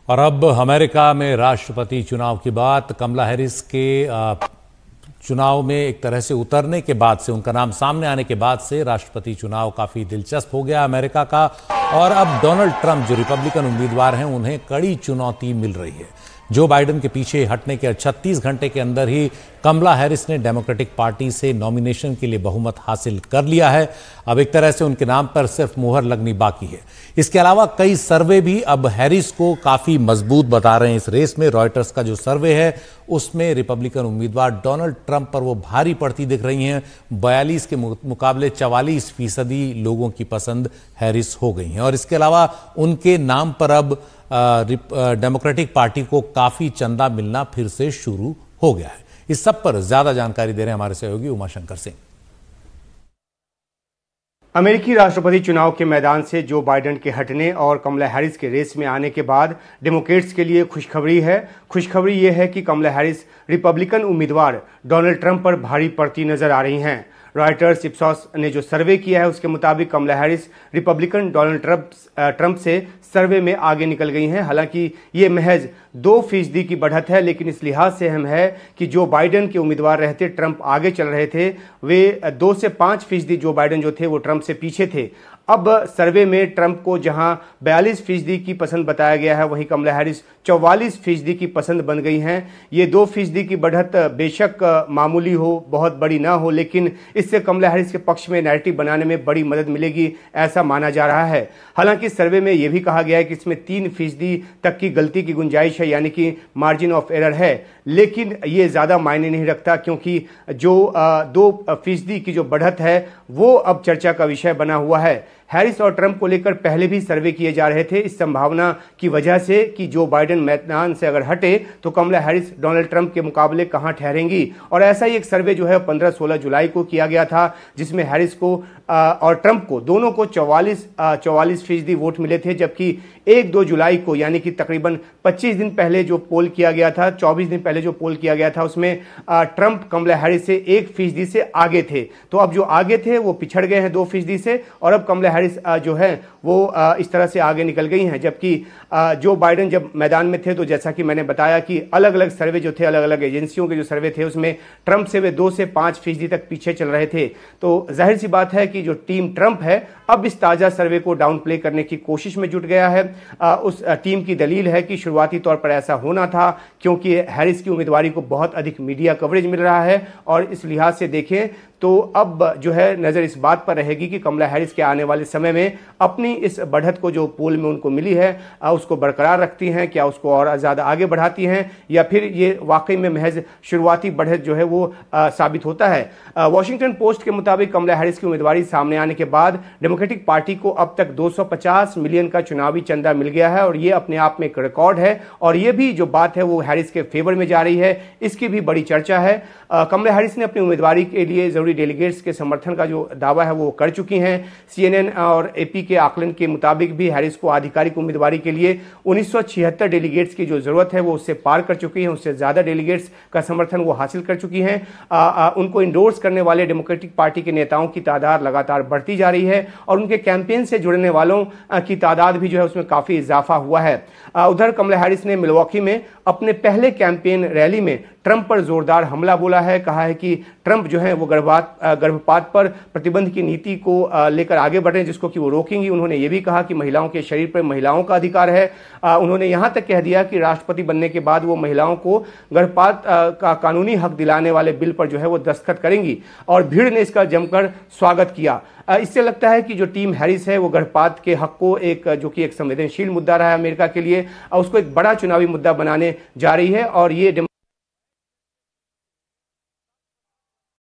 और अब अमेरिका में राष्ट्रपति चुनाव की बात। कमला हैरिस के चुनाव में एक तरह से उतरने के बाद से, उनका नाम सामने आने के बाद से राष्ट्रपति चुनाव काफी दिलचस्प हो गया अमेरिका का। और अब डोनाल्ड ट्रंप जो रिपब्लिकन उम्मीदवार हैं, उन्हें कड़ी चुनौती मिल रही है। जो बाइडेन के पीछे हटने के 36 घंटे के अंदर ही कमला हैरिस ने डेमोक्रेटिक पार्टी से नॉमिनेशन के लिए बहुमत हासिल कर लिया है। अब एक तरह से उनके नाम पर सिर्फ मुहर लगनी बाकी है। इसके अलावा कई सर्वे भी अब हैरिस को काफी मजबूत बता रहे हैं इस रेस में। रॉयटर्स का जो सर्वे है उसमें रिपब्लिकन उम्मीदवार डोनाल्ड ट्रंप पर वो भारी पड़ती दिख रही हैं। 42 के मुकाबले 44% लोगों की पसंद हैरिस हो गई है। और इसके अलावा उनके नाम पर अब डेमोक्रेटिक पार्टी को काफी चंदा मिलना फिर से शुरू हो गया है। इस सब पर ज्यादा जानकारी दे रहे हैं हमारे सहयोगी उमाशंकर सिंह। अमेरिकी राष्ट्रपति चुनाव के मैदान से जो बाइडेन के हटने और कमला हैरिस के रेस में आने के बाद डेमोक्रेट्स के लिए खुशखबरी है। खुशखबरी ये है कि कमला हैरिस रिपब्लिकन उम्मीदवार डोनाल्ड ट्रंप पर भारी पड़ती नजर आ रही हैं। रॉयटर्स इप्सॉस ने जो सर्वे किया है उसके मुताबिक कमला हैरिस रिपब्लिकन डोनाल्ड ट्रंप से सर्वे में आगे निकल गई हैं। हालांकि ये महज 2% की बढ़त है, लेकिन इस लिहाज से अहम है कि जो बाइडेन के उम्मीदवार रहते ट्रंप आगे चल रहे थे, वे 2 से 5% जो बाइडेन जो थे वो ट्रंप से पीछे थे। अब सर्वे में ट्रंप को जहां 42% की पसंद बताया गया है, वहीं कमला हैरिस 44% की पसंद बन गई हैं। ये 2% की बढ़त बेशक मामूली हो, बहुत बड़ी ना हो, लेकिन इससे कमला हैरिस के पक्ष में नैरेटिव बनाने में बड़ी मदद मिलेगी, ऐसा माना जा रहा है। हालांकि सर्वे में यह भी कहा गया है कि इसमें 3% तक की गलती की गुंजाइश है, यानी कि मार्जिन ऑफ एरर है, लेकिन ये ज्यादा मायने नहीं रखता, क्योंकि जो 2% की जो बढ़त है वो अब चर्चा का विषय बना हुआ है। हैरिस और ट्रंप को लेकर पहले भी सर्वे किए जा रहे थे, इस संभावना की वजह से कि जो बाइडेन मैदान से अगर हटे तो कमला हैरिस डोनाल्ड ट्रंप के मुकाबले कहां ठहरेंगी। और ऐसा ही एक सर्वे जो है 15-16 जुलाई को किया गया था, जिसमें हैरिस को और ट्रंप को दोनों को 44% वोट मिले थे, जबकि 1-2 जुलाई को, यानी कि तकरीबन 25 दिन पहले जो पोल किया गया था, 24 दिन पहले जो पोल किया गया था, उसमें ट्रंप कमला हैरिस से 1% से आगे थे। तो अब जो आगे थे वो पिछड़ गए हैं 2% से, और अब कमला हैरिस जो है वो इस तरह से आगे निकल गई हैं। जबकि जो बाइडेन जब मैदान में थे, तो जैसा कि मैंने बताया कि अलग अलग सर्वे जो थे, अलग अलग एजेंसियों के जो सर्वे थे, उसमें ट्रंप से वे 2 से 5% तक पीछे चल रहे थे। तो जाहिर सी बात है कि जो टीम ट्रंप है अब इस ताजा सर्वे को डाउन प्ले करने की कोशिश में जुट गया है। उस टीम की दलील है कि शुरुआती तौर पर ऐसा होना था, क्योंकि हैरिस की उम्मीदवारी को बहुत अधिक मीडिया कवरेज मिल रहा है, और इस लिहाज से देखें तो अब जो है नजर इस बात पर रहेगी कि कमला हैरिस के आने वाले समय में अपनी इस बढ़त को जो पोल में उनको मिली है उसको बरकरार रखती हैं, क्या उसको और ज्यादा आगे बढ़ाती हैं, या फिर ये वाकई में महज शुरुआती बढ़त जो है वो साबित होता है। वॉशिंगटन पोस्ट के मुताबिक कमला हैरिस की उम्मीदवारी सामने आने के बाद डेमोक्रेटिक पार्टी को अब तक 250 मिलियन का चुनावी चंदा मिल गया है, और ये अपने आप में एक रिकॉर्ड है। और ये भी जो बात है वो हैरिस के फेवर में जा रही है, इसकी भी बड़ी चर्चा है। कमला हैरिस ने अपनी उम्मीदवारी के लिए जरूरी डेलीगेट्स के समर्थन का जो दावा है वो कर चुकी हैं। CNN और AP के आकलन के मुताबिक भी हैरिस को आधिकारिक उम्मीदवारी के लिए 1976 डेलीगेट्स की जो जरूरत है वो उससे पार कर चुकी हैं, उससे ज्यादा डेलीगेट्स का समर्थन वो हासिल कर चुकी हैं। उनको इंडोर्स करने वाले डेमोक्रेटिक पार्टी के नेताओं की तादाद लगातार बढ़ती जा रही है, और उनके कैंपेन से जुड़ने वालों की तादाद भी जो है उसमें काफी इजाफा हुआ है। उधर कमला हैरिस ने मिल्वॉकी में अपने पहले कैंपेन रैली में ट्रंप पर जोरदार हमला बोला है। कहा है कि ट्रंप जो है वो गर्भपात पर प्रतिबंध की नीति को लेकर आगे बढ़ रहे हैं, जिसको कि वो रोकेंगी। उन्होंने ये भी कहा कि महिलाओं के शरीर पर महिलाओं का अधिकार है। उन्होंने यहां तक कह दिया कि राष्ट्रपति बनने के बाद वो महिलाओं को गर्भपात का कानूनी हक दिलाने वाले बिल पर जो है वो दस्तखत करेंगी, और भीड़ ने इसका जमकर स्वागत किया। इससे लगता है कि जो टीम हैरिस है वो गर्भपात के हक को जो कि एक संवेदनशील मुद्दा रहा है अमेरिका के लिए, उसको एक बड़ा चुनावी मुद्दा बनाने जा रही है। और ये